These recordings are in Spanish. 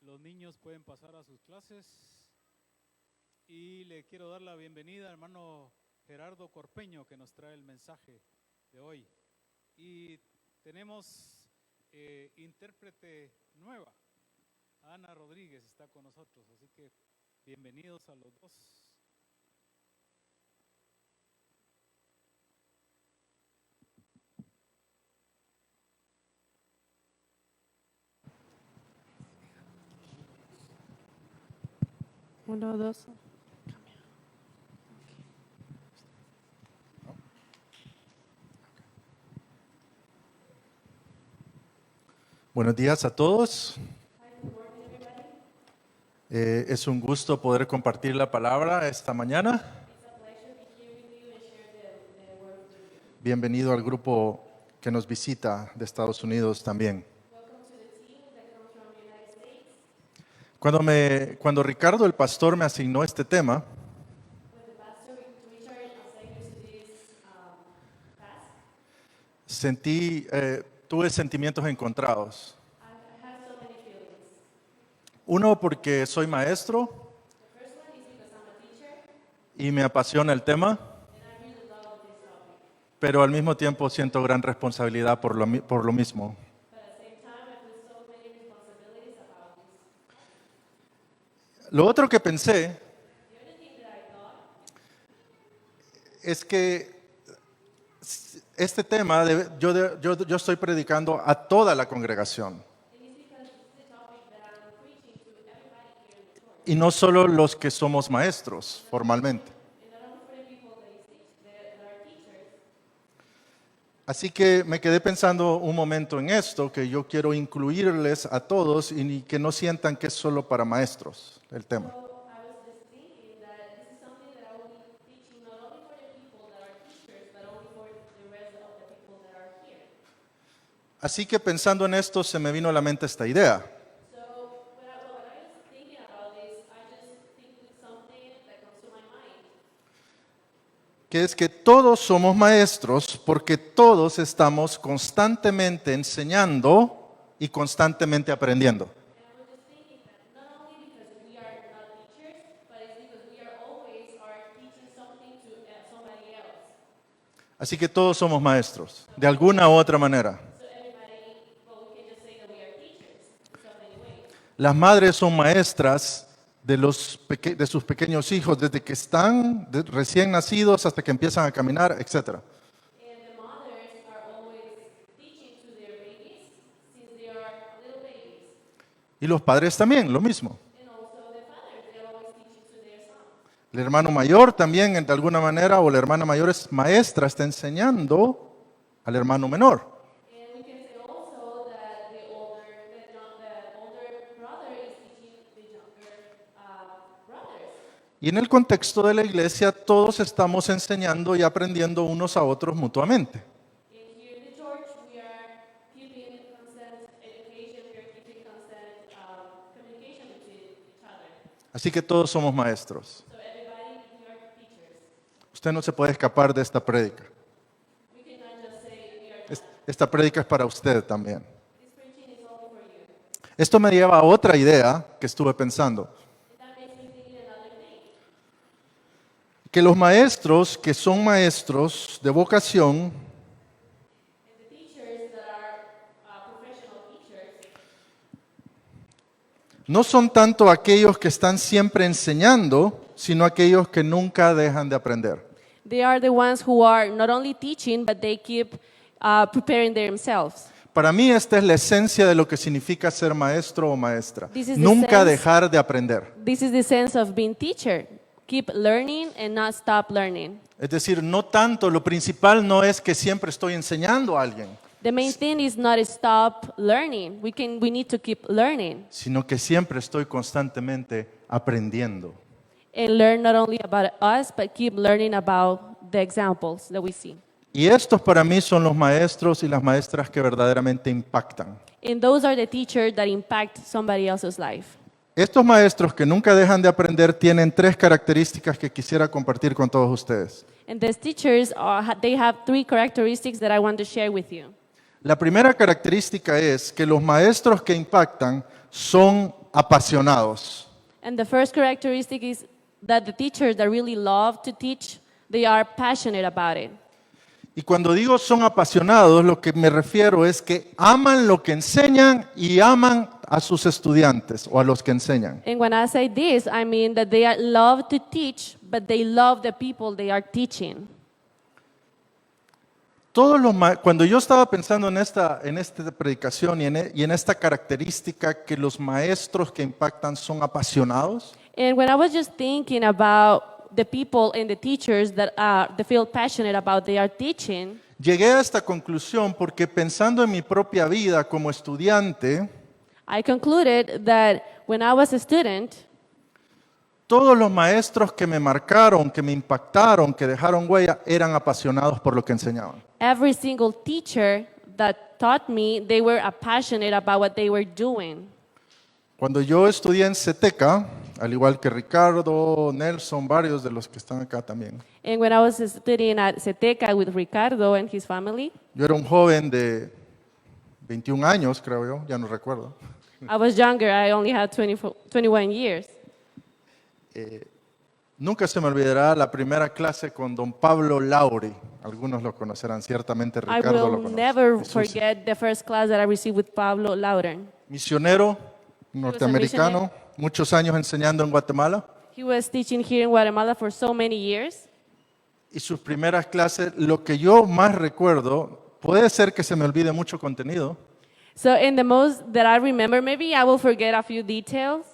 Los niños pueden pasar a sus clases y le quiero dar la bienvenida al hermano Gerardo Corpeño, que nos trae el mensaje de hoy. Y tenemos intérprete nueva, Ana Rodríguez está con nosotros, así que bienvenidos a los dos. Uno, dos. Buenos días a todos. Es un gusto poder compartir la palabra esta mañana. Bienvenido al grupo que nos visita de Estados Unidos también. Cuando Ricardo, el pastor, me asignó este tema, tuve sentimientos encontrados. Uno, porque soy maestro y me apasiona el tema, pero al mismo tiempo siento gran responsabilidad por lo mismo. Lo otro que pensé es que este tema, yo estoy predicando a toda la congregación. Y no solo los que somos maestros formalmente. Así que me quedé pensando un momento en esto, que yo quiero incluirles a todos y que no sientan que es solo para maestros el tema. Así que pensando en esto se me vino a la mente esta idea. Que es que todos somos maestros porque todos estamos constantemente enseñando y constantemente aprendiendo. Así que todos somos maestros, de alguna u otra manera. Las madres son maestras de sus pequeños hijos desde que están recién nacidos hasta que empiezan a caminar, etc. Y los padres también, lo mismo. El hermano mayor también, de alguna manera, o la hermana mayor es maestra, está enseñando al hermano menor. Y en el contexto de la iglesia, todos estamos enseñando y aprendiendo unos a otros mutuamente. Así que todos somos maestros. Usted no se puede escapar de esta prédica. Esta prédica es para usted también. Esto me lleva a otra idea que estuve pensando. Que los maestros que son maestros de vocación no son tanto aquellos que están siempre enseñando, sino aquellos que nunca dejan de aprender. They are the ones who are not only teaching, but they keep preparing themselves. Para mí esta es la esencia de lo que significa ser maestro o maestra. This is the Nunca sense- dejar de aprender. This is the sense of being teacher. Keep learning and not stop learning. Es decir, no tanto, lo principal no es que siempre estoy enseñando a alguien, The main thing is not stop learning. We need to keep learning sino que siempre estoy constantemente aprendiendo. and learn not only about us, but keep learning about the examples that we see. Y estos para mí son los maestros y las maestras que verdaderamente impactan. And those are the teachers that impact somebody else's life. Estos maestros que nunca dejan de aprender tienen tres características que quisiera compartir con todos ustedes. And these teachers they have three characteristics that I want to share with you. La primera característica es que los maestros que impactan son apasionados. And the first characteristic is that the teachers that really love to teach, they are passionate about it. Y cuando digo son apasionados, lo que me refiero es que aman lo que enseñan y aman a sus estudiantes o a los que enseñan. And when I say this, I mean that they love to teach, but they love the people they are teaching. Cuando yo estaba pensando en esta predicación y en esta característica que los maestros que impactan son apasionados, And when I was just thinking about the people and the teachers that feel passionate about their teaching, llegué a esta conclusión porque pensando en mi propia vida como estudiante, I concluded that when I was a student, todos los maestros que me marcaron, que me impactaron, que dejaron huella, eran apasionados por lo que enseñaban. every single teacher that taught me, they were passionate about what they were doing. Cuando yo estudié en CETECA, al igual que Ricardo, Nelson, varios de los que están acá también, And when I was studying at CETECA with Ricardo and his family, yo era un joven de 21 años, creo yo, ya no recuerdo. I was younger, I only had 21 years. Nunca se me olvidará la primera clase con don Pablo Lauri. Algunos lo conocerán, ciertamente I Ricardo lo will conoce. never Y Susi. forget the first class that I received with Pablo Lauren. Misionero norteamericano, missionary. muchos años enseñando en Guatemala. He was teaching here in Guatemala for so many years. Y sus primeras clases, lo que yo más recuerdo, puede ser que se me olvide mucho contenido, So in the most that I remember, maybe I will forget a few details,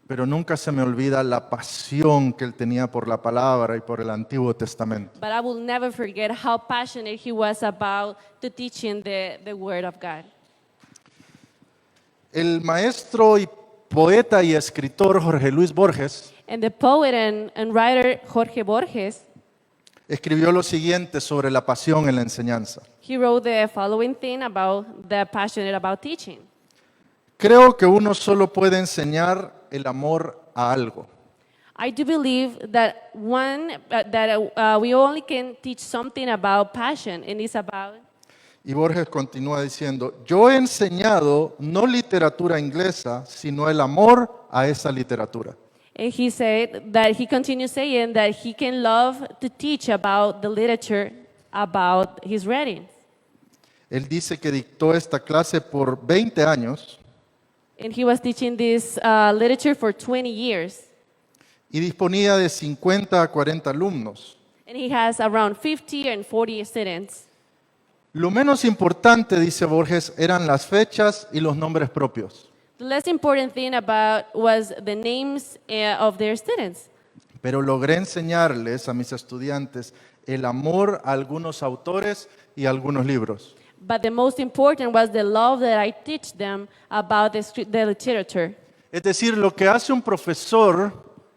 pero nunca se me olvida la pasión que él tenía por la palabra y por el Antiguo Testamento. but I will never forget how passionate he was about to teaching the Word of God. El maestro y poeta y escritor Jorge Luis Borges And the poet and writer Jorge Borges, escribió lo siguiente sobre la pasión en la enseñanza. he wrote the following thing about the passionate about teaching. Creo que uno solo puede enseñar el amor a algo. I do believe that we only can teach something about passion, and it's about. Y Borges continúa diciendo, yo he enseñado no literatura inglesa, sino el amor a esa literatura. And he said that he continues saying that he can love to teach about the literature about his writings. Él dice que dictó esta clase por 20 años And he was teaching this literature for 20 years. y disponía de 50 a 40 alumnos. And he has around 50 and 40 students. Lo menos importante, dice Borges, eran las fechas y los nombres propios. The less important thing about was the names of their students. Pero logré enseñarles a mis estudiantes el amor a algunos autores y a algunos libros. But the most important was the love that I teach them about the literature. Es decir, lo que hace un profesor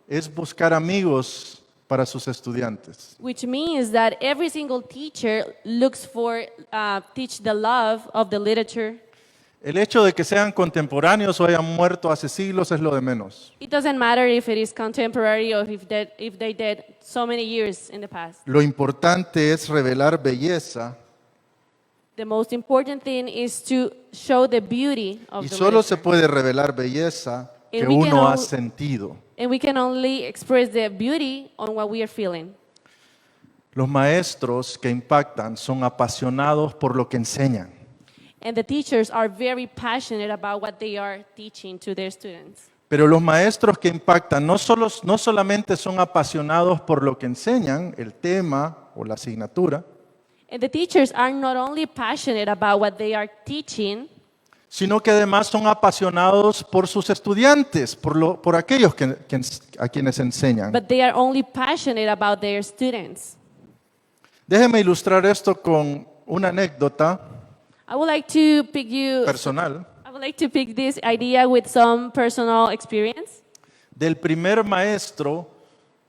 es buscar amigos para sus estudiantes. Which means that every single teacher looks for teach the love of the literature. El hecho de que sean contemporáneos o hayan muerto hace siglos es lo de menos. It doesn't matter if it is contemporary or if they did so many years in the past. Lo importante es revelar belleza The most important thing is to show the beauty of y the solo se literature. puede revelar belleza que And we can uno ha all- sentido. And we can only express the beauty on what we are feeling. Los maestros que impactan son apasionados por lo que enseñan. And the teachers are very passionate about what they are teaching to their students. Pero los maestros que impactan no solamente son apasionados por lo que enseñan, el tema o la asignatura, And the teachers are not only passionate about what they are teaching, sino que además son apasionados por sus estudiantes, por aquellos a quienes enseñan. but they are only passionate about their students. Déjeme ilustrar esto con una anécdota I would like to personal pick this idea with some personal experience del primer maestro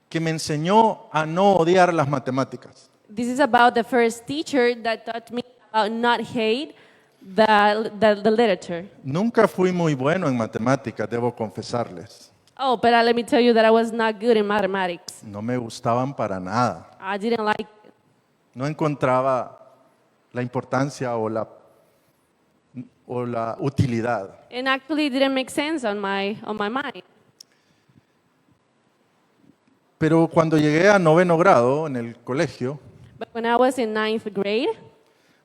que me enseñó a no odiar las matemáticas. This is about the first teacher that taught me about not hate the literature. Nunca fui muy bueno en matemáticas, debo confesarles. Oh, but let me tell you that I was not good in mathematics. No me gustaban para nada. I didn't like. No encontraba la importancia o o la utilidad. And actually it didn't make sense on my mind. Pero cuando llegué a 9º grado en el colegio, But when I was in 9th grade,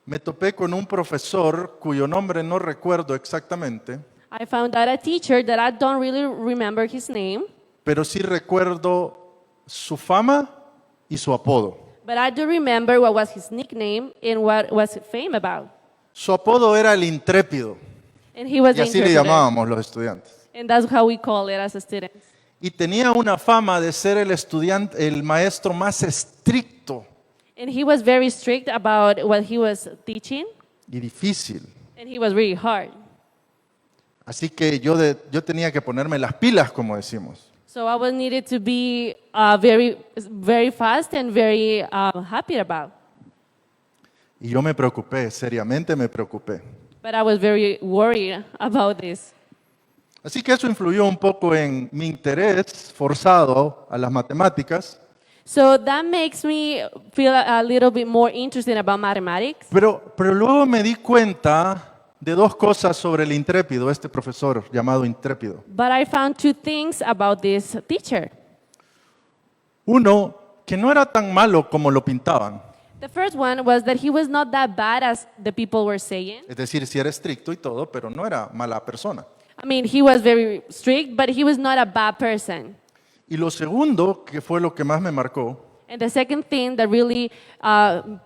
me topé con un profesor cuyo nombre no recuerdo exactamente, I found out a teacher that I don't really remember his name, pero sí recuerdo su fama y su apodo. but I do remember what was his nickname and what was his fame about. Su apodo era el intrépido, And he was y the así le interpreter. llamábamos los estudiantes. And that's how we call it as a student. Y tenía una fama de ser el estudiante, el maestro más estricto And he was very strict about what he was teaching, y difícil. and he was really hard. Así que yo tenía que ponerme las pilas, como decimos. So I was needed to be very fast and very happy about. Y yo me preocupé, seriamente me preocupé. But I was very worried about this. Así que eso influyó un poco en mi interés forzado a las matemáticas, So that makes me feel a little bit more interested about mathematics. pero luego me di cuenta de dos cosas sobre el intrépido, este profesor llamado intrépido. But I found two things about this teacher. Uno, que no era tan malo como lo pintaban. The first one was that he was not that bad as the people were saying. Es decir, sí era estricto y todo, pero no era mala persona. I mean, he was very strict, but he was not a bad person. Y lo segundo, que fue lo que más me marcó, And the second thing that really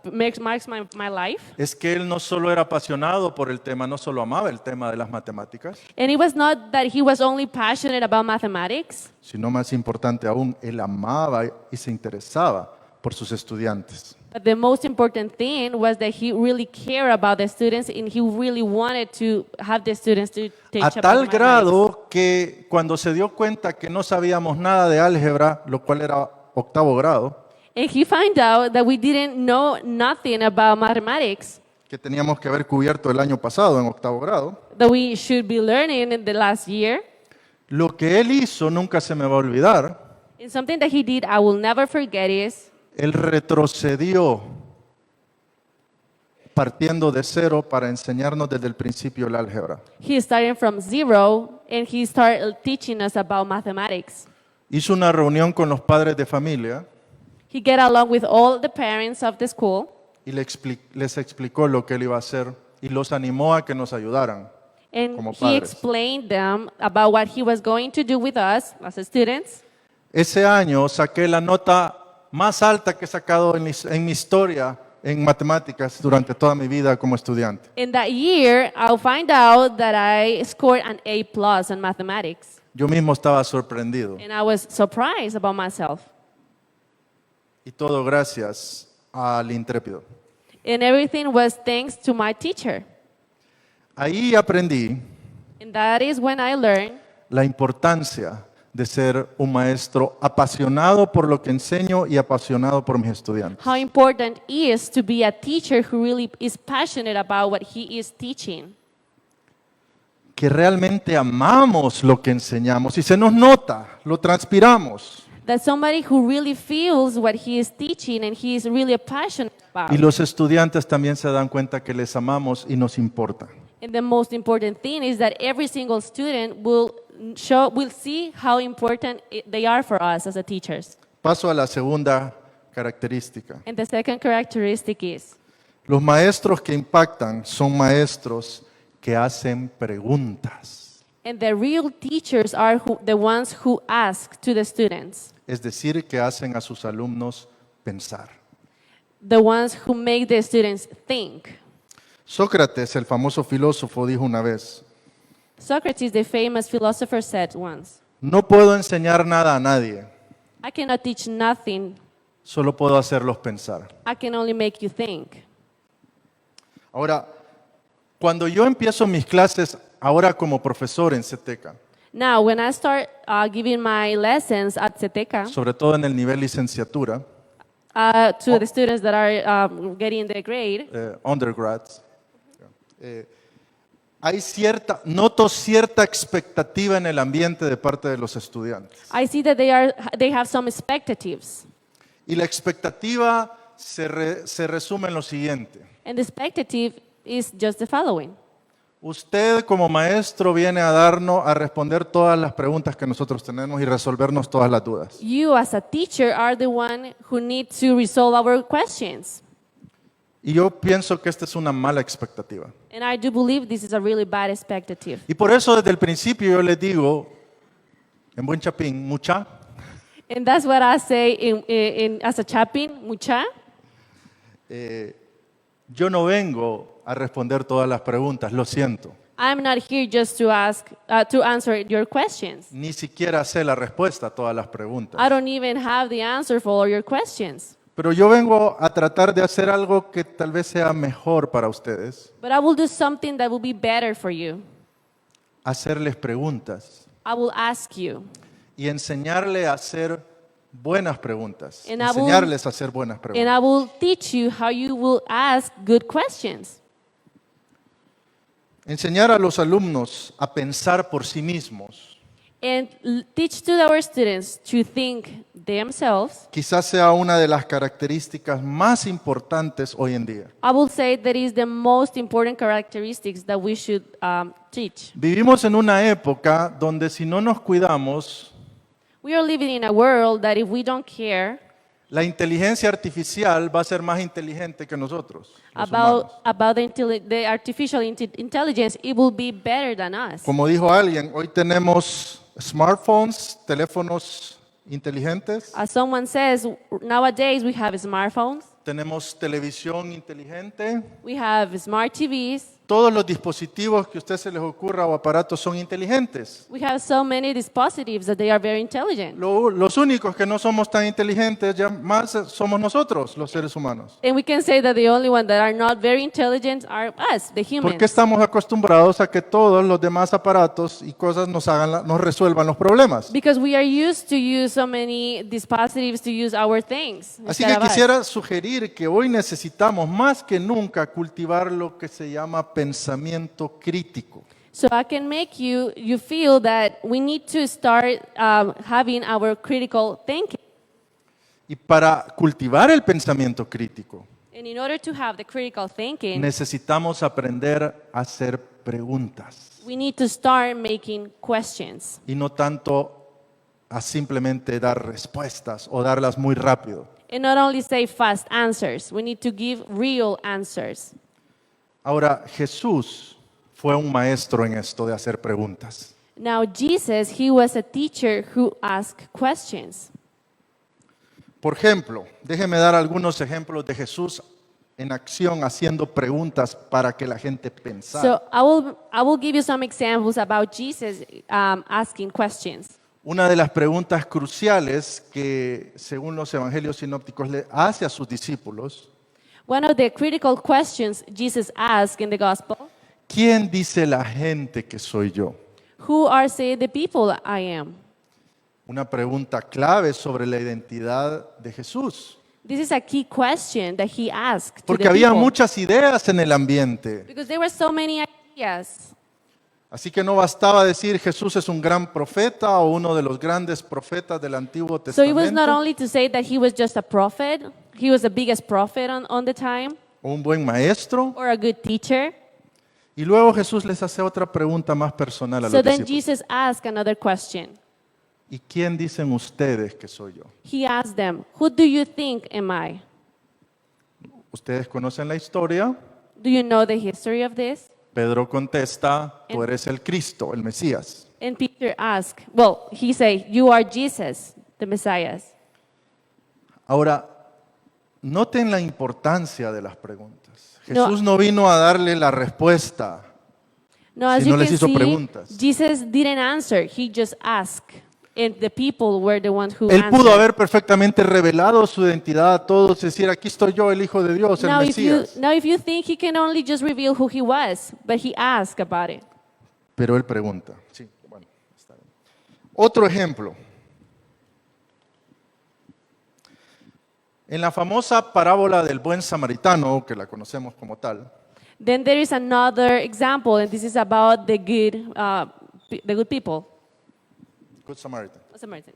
marks my life, es que él no solo era apasionado por el tema, no solo amaba el tema de las matemáticas, and it was not that he was only passionate about mathematics, sino más importante aún, él amaba y se interesaba por sus estudiantes. but the most important thing was that he really cared about the students and he really wanted to have the students to teach A about tal mathematics. grado que cuando se dio cuenta que no sabíamos nada de álgebra, lo cual era 8º grado, And he found out that we didn't know nothing about mathematics, que teníamos que haber cubierto el año pasado en 8º grado, that we should be learning in the last year. lo que él hizo nunca se me va a olvidar. And something that he did I will never forget is Él retrocedió partiendo de cero para enseñarnos desde el principio el álgebra. he started from zero and he started teaching us about mathematics. Hizo una reunión con los padres de familia He get along with all the parents of the school y les explicó lo que él iba a hacer y los animó a que nos ayudaran. and Como he padres. explained them about what he was going to do with us as students. Ese año saqué la nota más alta que he sacado en mi historia en matemáticas durante toda mi vida como estudiante. In that year, I'll find out that I scored an A+ in mathematics. Yo mismo estaba sorprendido. And I was surprised about myself. Y todo gracias al intrépido. And everything was thanks to my teacher. Ahí aprendí And that is when I learned la importancia de ser un maestro apasionado por lo que enseño y apasionado por mis estudiantes. how important it is to be a teacher who really is passionate about what he is teaching. Que realmente amamos lo que enseñamos y se nos nota, lo transpiramos. That somebody who really feels what he is teaching and he is really passionate about. Y los estudiantes también se dan cuenta que les amamos y nos importa. And the most important thing is that every single student will see how important they are for us as a teachers. Paso a la segunda característica. And the second characteristic is Los maestros que impactan son maestros que hacen preguntas. and the real teachers are the ones who ask to the students, Es decir, que hacen a sus alumnos pensar. the ones who make the students think. Sócrates, el famoso filósofo, dijo una vez, Socrates, the famous philosopher, said once, no puedo enseñar nada a nadie, I cannot teach nothing, solo puedo hacerlos pensar. I can only make you think. Ahora, cuando yo empiezo mis clases ahora como profesor en CETECA, Now, when I start giving my lessons at CETECA sobre todo en el nivel licenciatura, to the students that are getting the grade, undergrads, noto cierta expectativa en el ambiente de parte de los estudiantes. I see that they have some expectatives. Y la expectativa se resume en lo siguiente. And the expectative is just the following. Usted como maestro viene a darnos, a responder todas las preguntas que nosotros tenemos y resolvernos todas las dudas. You, as a teacher, are the one who needs to resolve our questions. Y yo pienso que esta es una mala expectativa. And I do believe this is a really bad expectative. Y por eso desde el principio yo les digo, en buen chapín, mucha, And that's what I say as a chapin, mucha. yo no vengo a responder todas las preguntas, lo siento. I'm not here just to answer your questions. Ni siquiera sé la respuesta a todas las preguntas. I don't even have the answer for all your questions. Pero yo vengo a tratar de hacer algo que tal vez sea mejor para ustedes, But I will do something that will be better for you. hacerles preguntas I will ask you. y enseñarle a hacer buenas preguntas. And I will- Enseñarles a hacer buenas And preguntas. I will teach you how you will ask good questions. Enseñar a los alumnos a pensar por sí mismos And teach to our students to think themselves. quizás sea una de las características más importantes hoy en día. I will say that is the most important characteristics that we should teach. Vivimos en una época donde si no nos cuidamos, We are living in a world that if we don't care la inteligencia artificial va a ser más inteligente que nosotros, los humanos. about the artificial intelligence, it will be better than us. Como dijo alguien, hoy tenemos smartphones, teléfonos inteligentes, As someone says, nowadays we have smartphones, tenemos televisión inteligente, we have smart TVs, todos los dispositivos que a usted se les ocurra o aparatos son inteligentes. we have so many dispositives that they are very intelligent. Los únicos que no somos tan inteligentes ya más somos nosotros, los seres humanos. And we can say that the only ones that are not very intelligent are us, the humans. Porque estamos acostumbrados a que todos los demás aparatos y cosas nos resuelvan los problemas. Because we are used to use so many dispositives to use our things. Así instead que of us. quisiera sugerir que hoy necesitamos más que nunca cultivar lo que se llama pensamiento crítico. So I can make you feel that we need to start having our critical thinking. Y para cultivar el pensamiento crítico, And in order to have the critical thinking, necesitamos aprender a hacer preguntas we need to start making questions y no tanto a simplemente dar respuestas o darlas muy rápido. and not only say fast answers. We need to give real answers. Ahora, Jesús fue un maestro en esto de hacer preguntas. Now Jesus, he was a teacher who asked questions. Por ejemplo, déjeme dar algunos ejemplos de Jesús en acción haciendo preguntas para que la gente pensara. So I will give you some examples about Jesus asking questions. Una de las preguntas cruciales que, según los evangelios sinópticos, le hace a sus discípulos, One of the critical questions Jesus asked in the gospel, ¿quién dice la gente que soy yo? who are say the people I am? Una pregunta clave sobre la identidad de Jesús. This is a key question that he asked to Porque the había people. muchas ideas en el ambiente. Because there were so many ideas. Así que no bastaba decir Jesús es un gran profeta o uno de los grandes profetas del Antiguo So it was not Testamento only to say that he was just a prophet, he was the biggest prophet on the time, o un buen maestro. or a good teacher. Y luego Jesús les hace otra pregunta más personal a So los then discípulos. Jesus asked another question. ¿Y quién dicen ustedes que soy yo? He asked them, who do you think am I? Ustedes conocen la historia. Do you know the history of this? Pedro contesta, tú En- eres el Cristo, el Mesías. And Peter asked, well, he said, you are Jesus, the Messiah. Ahora, noten la importancia de las preguntas. No. Jesús no vino a darle la respuesta. No, as Si you no les can hizo see, preguntas. Jesus didn't answer. He just asked. And the people were the ones who Él answered. pudo haber perfectamente revelado su identidad a todos, decir, aquí estoy yo, el Hijo de Dios, el Now Mesías. if you think he can only just reveal who he was, but he asked about it. Pero él pregunta. Sí, bueno, está bien. Otro ejemplo. En la famosa parábola del buen samaritano, que la conocemos como tal, Then there is another example, and this is about the good people. Good Samaritan, Samaritan.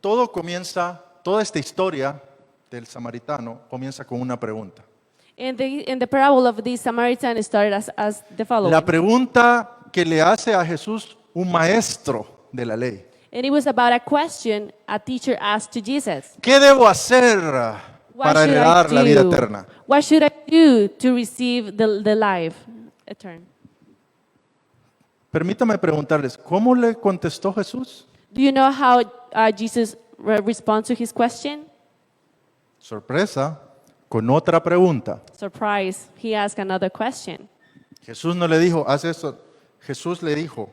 toda esta historia del samaritano comienza con una pregunta. And the parable of the Samaritan started as the following. La pregunta que le hace a Jesús un maestro de la ley. And it was about a question a teacher asked to Jesus. ¿Qué debo hacer para should I heredar la vida do? eterna? What should I do to receive the life eternal? Permítame preguntarles, ¿cómo le contestó Jesús? Do you know how Jesus responds to his question? Sorpresa, con otra pregunta. Surprise, he asked another question. Jesús no le dijo, haz eso. Jesús le dijo,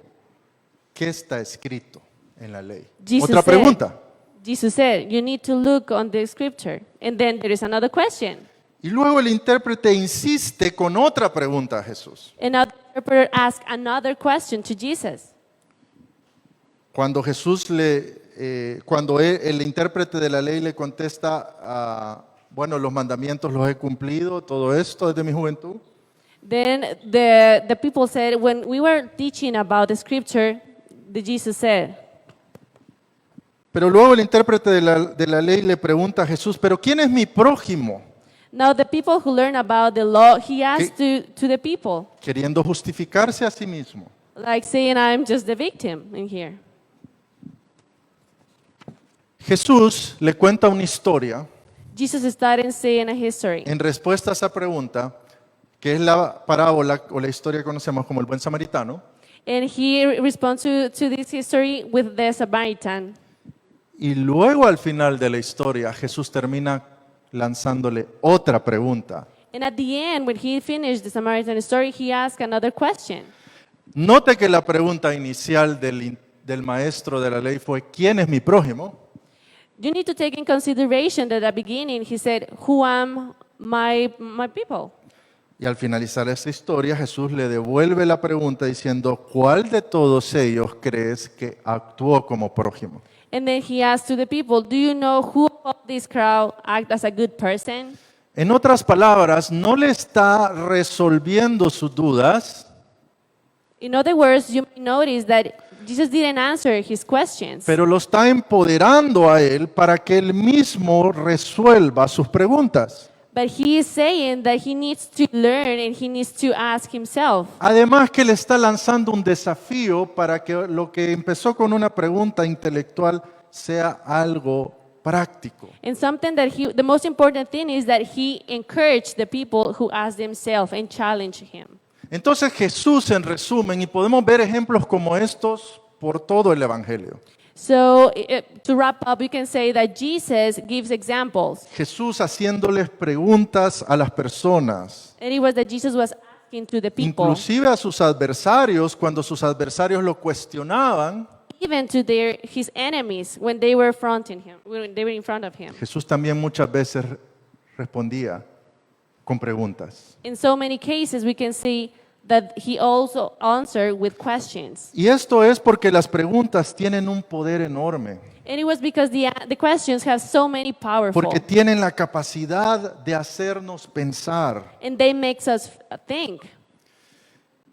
¿qué está escrito en la ley? Jesus Otra pregunta. Jesus said, you need to look on the scripture. And then there is another question. Y luego el intérprete insiste con otra pregunta a Jesús. Another interpreter asked another question to Jesus. Cuando Jesús el intérprete de la ley le contesta, bueno, los mandamientos los he cumplido, todo esto desde mi juventud. Then the people said, when we were teaching about the scripture, Jesus said, Pero luego el intérprete de la ley le pregunta a Jesús, ¿pero quién es mi prójimo? now the people who learn about the law, he asked to the people, Queriendo justificarse a sí mismo. like saying, I'm just the victim in here. Jesús le cuenta una historia Jesus started saying a history. en respuesta a esa pregunta, que es la parábola o la historia que conocemos como el buen samaritano. And he responds to this history with the Samaritan. Y luego al final de la historia, Jesús termina lanzándole otra pregunta. And at the end, when he finished the Samaritan story, he asked another question. Note que la pregunta inicial del maestro de la ley fue, ¿quién es mi prójimo? You need to take in consideration that at the beginning he said, who am my people? Y al finalizar esta historia, Jesús le devuelve la pregunta diciendo, ¿cuál de todos ellos crees que actuó como prójimo? And then he asked to the people, do you know who of this crowd act as a good person? En otras palabras, no le está resolviendo sus dudas, In other words, you may notice that Jesus didn't answer his questions, pero lo está empoderando a él para que él mismo resuelva sus preguntas. but he is saying that he needs to learn and he needs to ask himself. Además que le está lanzando un desafío para que lo que empezó con una pregunta intelectual sea algo práctico. And something that the most important thing is that he encouraged the people who asked themselves and challenged him. Entonces Jesús, en resumen, y podemos ver ejemplos como estos por todo el Evangelio. So to wrap up, we can say that Jesus gives examples. Jesús haciéndoles preguntas a las personas, And it was that Jesus was asking to the people, inclusive a sus adversarios, cuando sus adversarios lo cuestionaban, even to his enemies when they were in front of him. Jesús también muchas veces respondía con preguntas. In so many cases, we can see that he also answered with questions. Y esto es porque las preguntas tienen un poder enorme, And it was because the questions have so many powerful, porque tienen la capacidad de hacernos pensar. and they makes us think.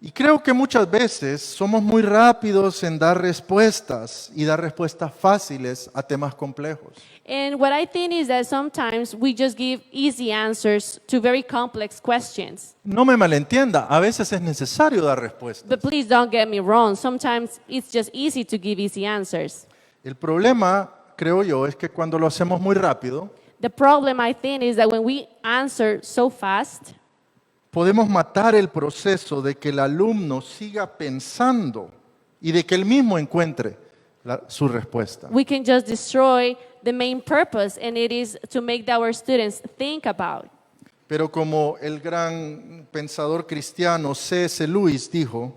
Y creo que muchas veces somos muy rápidos en dar respuestas y dar respuestas fáciles a temas complejos. And what I think is that sometimes we just give easy answers to very complex questions. No me malentienda, a veces es necesario dar respuestas. But please don't get me wrong. Sometimes it's just easy to give easy answers. El problema, creo yo, es que cuando lo hacemos muy rápido, The problem, I think, is that when we answer so fast, podemos matar el proceso de que el alumno siga pensando y de que él mismo encuentre su respuesta. we can just destroy the main purpose, and it is to make our students think about. Pero como el gran pensador cristiano C.S. Lewis dijo,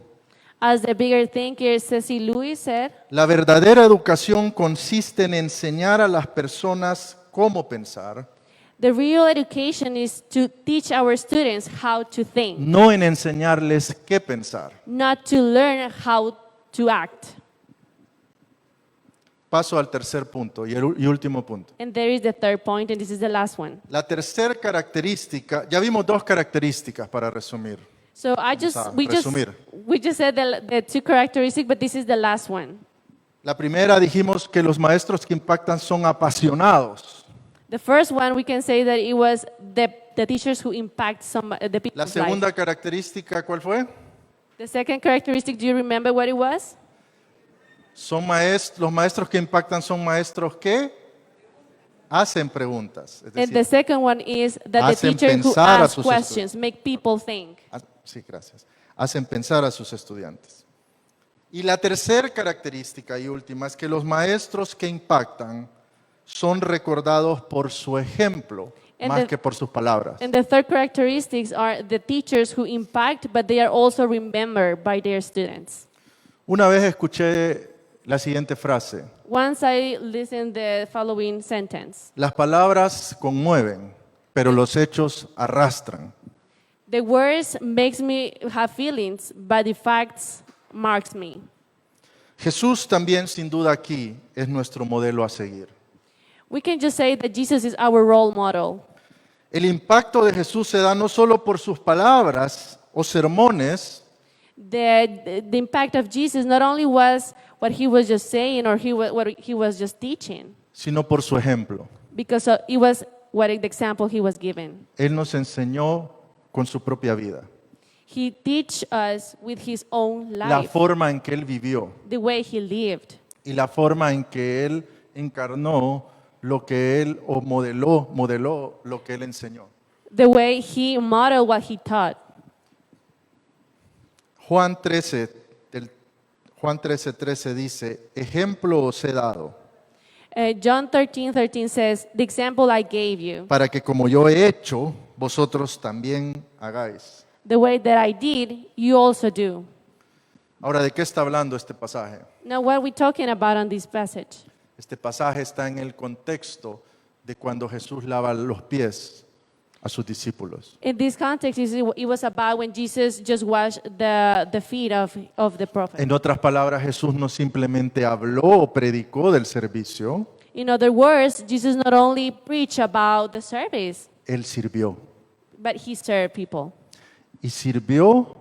As the bigger thinker C.S. Lewis said, la verdadera educación consiste en enseñar a las personas cómo pensar, the real education is to teach our students how to think, no en enseñarles qué pensar. not to learn how to act. Paso al tercer punto y último punto. And there is the third point, and this is the last one. La tercera característica, ya vimos dos características para resumir. So we just said the two characteristics, but this is the last one. La primera dijimos que los maestros que impactan son apasionados. The first one, we can say that it was the teachers who impact the La people's segunda life. característica, ¿cuál fue? The second characteristic, do you remember what it was? Los maestros que impactan son maestros que hacen preguntas. Es And the decir, second one is that the hacen teacher who pensar a asks sus questions, make people think. sí, gracias. Hacen pensar a sus estudiantes. Y la tercera característica y última es que los maestros que impactan son recordados por su ejemplo And más the- que por sus palabras. And the third characteristics are the teachers who impact, but they are also remembered by their students. Una vez escuché la siguiente frase: Once I listened the following sentence. las palabras conmueven, pero los hechos arrastran. The words makes me have feelings, but the facts marks me. Jesús también, sin duda, aquí es nuestro modelo a seguir. We can just say that Jesus is our role model. El impacto de Jesús se da no solo por sus palabras o sermones, The impact of Jesus not only was what he was just saying or what he was just teaching, sino por su ejemplo. because it was what the example he was given. Él nos enseñó con su propia vida, He teach us with his own la life, forma en que Él vivió the way he lived, y la forma en que Él encarnó lo que Él, o modeló lo que Él enseñó. the way he modeled what he taught. Juan 13:13 dice: ejemplo os he dado, John 13:13 says, "The example I gave you, para que como yo he hecho, vosotros también hagáis. the way that I did, you also do." Ahora, ¿de qué está hablando este pasaje? Now, what are we talking about on this passage? Este pasaje está en el contexto de cuando Jesús lava los pies a sus discípulos. In this context, it was about when Jesus just washed the feet of the prophet. En otras palabras, Jesús no simplemente habló o predicó del servicio, In other words, Jesus not only preached about the service, Él sirvió. but he served people. Y sirvió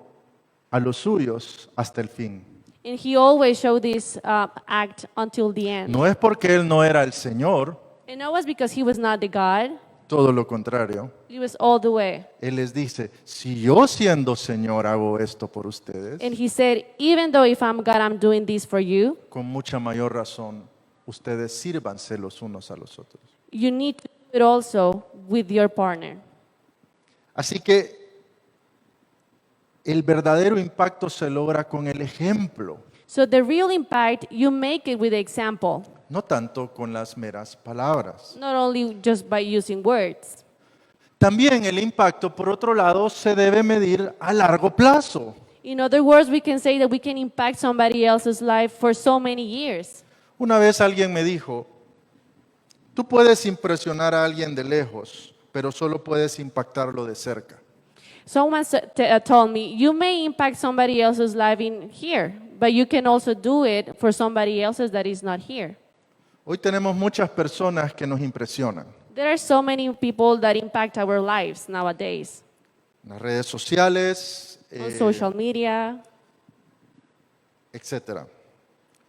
a los suyos hasta el fin. And he always showed this act until the end. No es porque Él no era el Señor, And that was because he was not the God. todo lo contrario. He was all the way. Él les dice: si yo siendo Señor hago esto por ustedes, And he said, even though if I'm God, I'm doing this for you, con mucha mayor razón, ustedes sírvanse los unos a los otros. you need to do it also with your partner. Así que el verdadero impacto se logra con el ejemplo, So the real impact, you make it with the example, no tanto con las meras palabras. not only just by using words. También el impacto, por otro lado, se debe medir a largo plazo. In other words, we can say that we can impact somebody else's life for so many years. Una vez alguien me dijo: tú puedes impresionar a alguien de lejos, pero solo puedes impactarlo de cerca. Someone told me, you may impact somebody else's life in here, but you can also do it for somebody else's that is not here. Hoy tenemos muchas personas que nos impresionan. There are so many people that impact our lives nowadays. En las redes sociales, On social media. etc.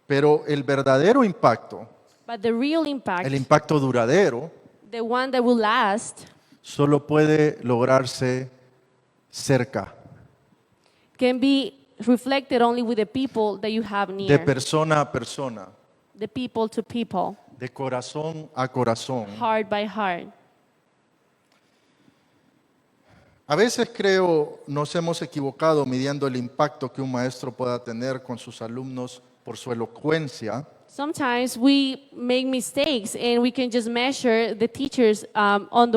Pero el verdadero impacto, But the real impact, el impacto duradero, the one that will last, solo puede lograrse cerca, can be reflected only with the people that you have de near. persona a persona, The people to people, de corazón a corazón. heart by heart. A veces creo nos hemos equivocado midiendo el impacto que un maestro pueda tener con sus alumnos por su elocuencia, Sometimes we make mistakes and we can just measure the teachers on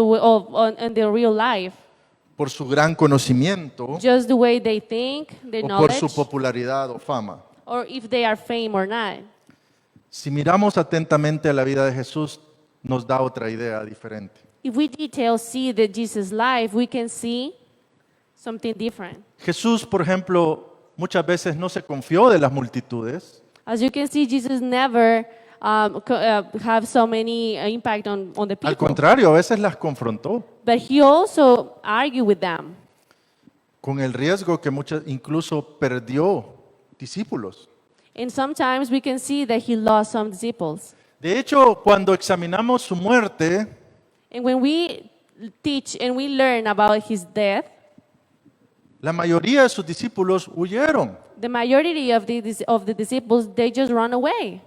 their real life, por su gran conocimiento just the way they think, their o por su knowledge, popularidad o fama. or if they are fame or not. Si miramos atentamente a la vida de Jesús, nos da otra idea diferente. If we see the Jesus life, we can see something different. Jesús, por ejemplo, muchas veces no se confió de las multitudes, As you can see, Jesus never have so many impact on the al people, contrario, a veces las confrontó, but he also argued with them, con el riesgo que incluso perdió discípulos. and sometimes we can see that he lost some disciples. De hecho, cuando examinamos su muerte, And when we teach and we learn about his death, la mayoría de sus discípulos huyeron. the majority of the disciples, they just run away.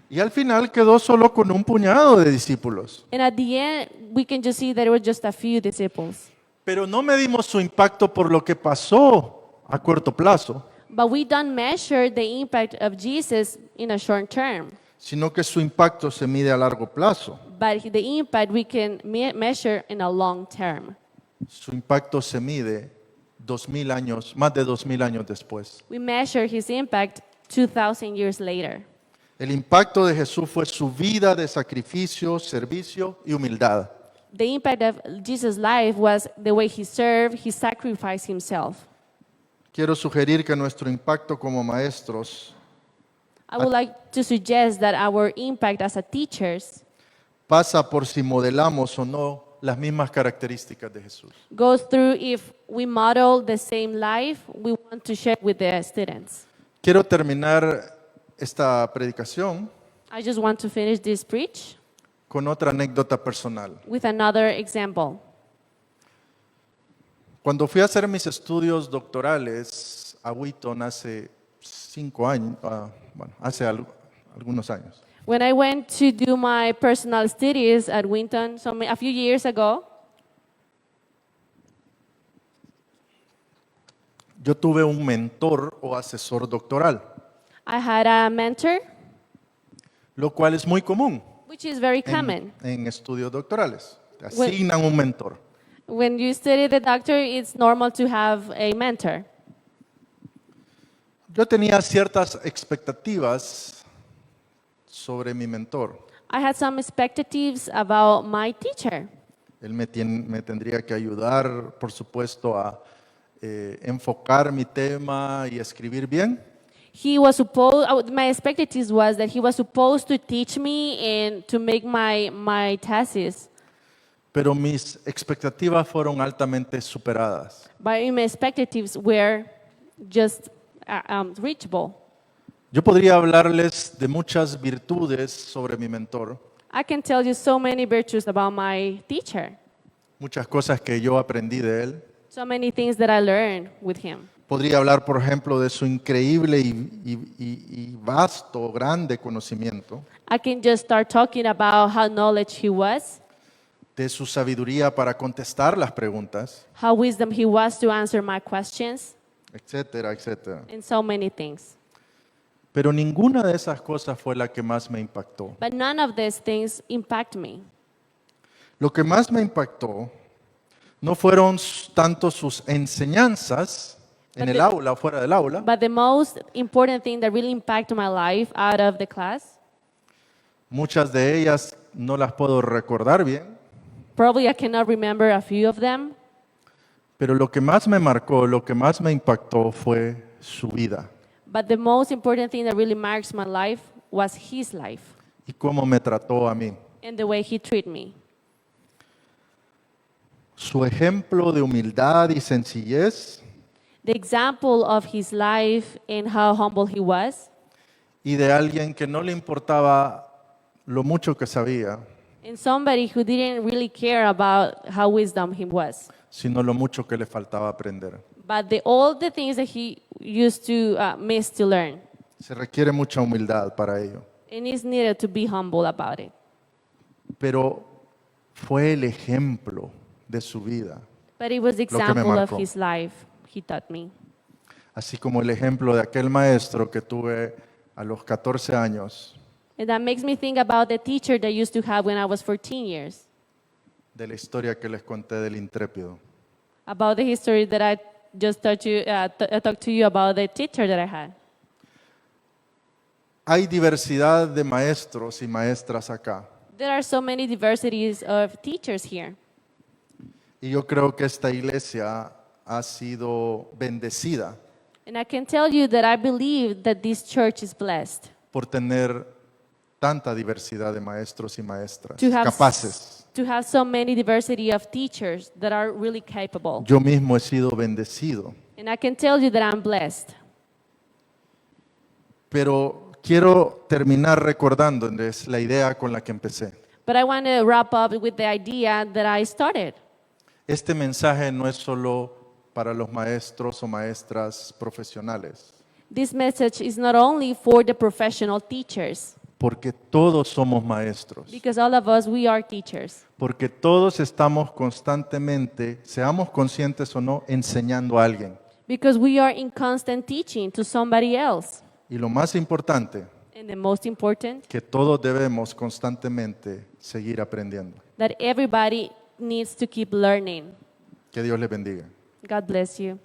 Y al final quedó solo con un puñado de discípulos. And at the end, we can just see that it was just a few disciples. Pero no medimos su impacto por lo que pasó a corto plazo, But we don't measure the impact of Jesus in a short term. sino que su impacto se mide a largo plazo. But the impact we can measure in a long term. Su impacto se mide 2000 años, más de 2000 años después. We measure his impact 2,000 years later. El impacto de Jesús fue su vida de sacrificio, servicio y humildad. The impact of Jesus' life was the way he served, he sacrificed himself. Quiero sugerir que nuestro impacto como maestros I would like to suggest that our impact as a teachers pasa por si modelamos o no las mismas características de Jesús. goes through if we model the same life we want to share with the students. Quiero terminar esta predicación I just want to finish this preach con otra anécdota personal. with another example. Cuando fui a hacer mis estudios doctorales a Wheaton hace 5 años, hace algunos años, When I went to do my personal studies at Winton a few years ago, yo tuve un mentor o asesor doctoral, I had a mentor, lo cual es muy común which is very common. en estudios doctorales. Te asignan un mentor. When you study the doctor, it's normal to have a mentor. Yo tenía ciertas expectativas sobre mi mentor. I had some expectations about my teacher. Él me tendría que ayudar, por supuesto, a enfocar mi tema y escribir bien. He was supposed. My expectations was that he was supposed to teach me and to make my thesis. Pero mis expectativas fueron altamente superadas. But my expectations were just reachable. Yo podría hablarles de muchas virtudes sobre mi mentor, I can tell you so many virtues about my teacher. muchas cosas que yo aprendí de él. So many things that I learned with him. Podría hablar, por ejemplo, de su increíble y vasto, grande conocimiento, I can just start talking about how knowledge he was, de su sabiduría para contestar las preguntas, how wisdom he was to answer my questions, etcétera, etcétera. and so many things. Pero ninguna de esas cosas fue la que más me impactó. But none of these things impact me. Lo que más me impactó no fueron tanto sus enseñanzas en el aula o fuera del aula, But the most important thing that really impacted my life out of the class, muchas de ellas no las puedo recordar bien, probably I cannot remember a few of them, pero lo que más me marcó, lo que más me impactó fue su vida but the most important thing that really marks my life was his life y cómo me trató a mí. and the way he treated me. Su ejemplo de humildad y sencillez The example of his life and how humble he was, y de alguien que no le importaba lo mucho que sabía, and somebody who didn't really care about how wisdom he was, sino lo mucho que le faltaba aprender. but all the things that he used to miss to learn, Se requiere mucha humildad para ello, and he's needed to be humble about it. pero fue el ejemplo de su vida, But it was the Lo que me example of marcó. his life he taught me. así como el ejemplo de aquel maestro que tuve a los 14 años, And that makes me think about the teacher that I used to have when I was 14 years, de la historia que les conté del intrépido. about the history that I just talked to you about the teacher that I had. Hay diversidad de maestros y maestras acá, There are so many diversities of teachers here. y yo creo que esta iglesia ha sido bendecida And I can tell you that I believe that this church is blessed por tener tanta diversidad de maestros y maestras to have, capaces. to have so many diversity of teachers that are really capable. Yo mismo he sido bendecido, And I can tell you that I'm blessed. pero quiero terminar recordándoles la idea con la que empecé. But I want to wrap up with the idea that I started. Este mensaje no es solo para los maestros o maestras profesionales, This message is not only for the professional teachers, porque todos somos maestros, because all of us, we are teachers. porque todos estamos constantemente, seamos conscientes o no, enseñando a alguien. Because we are in constant teaching to somebody else. Y lo más importante, And the most important, que todos debemos constantemente seguir aprendiendo. that everybody needs to keep learning. Que Dios les bendiga. God bless you.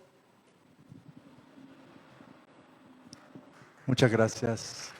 Muchas gracias.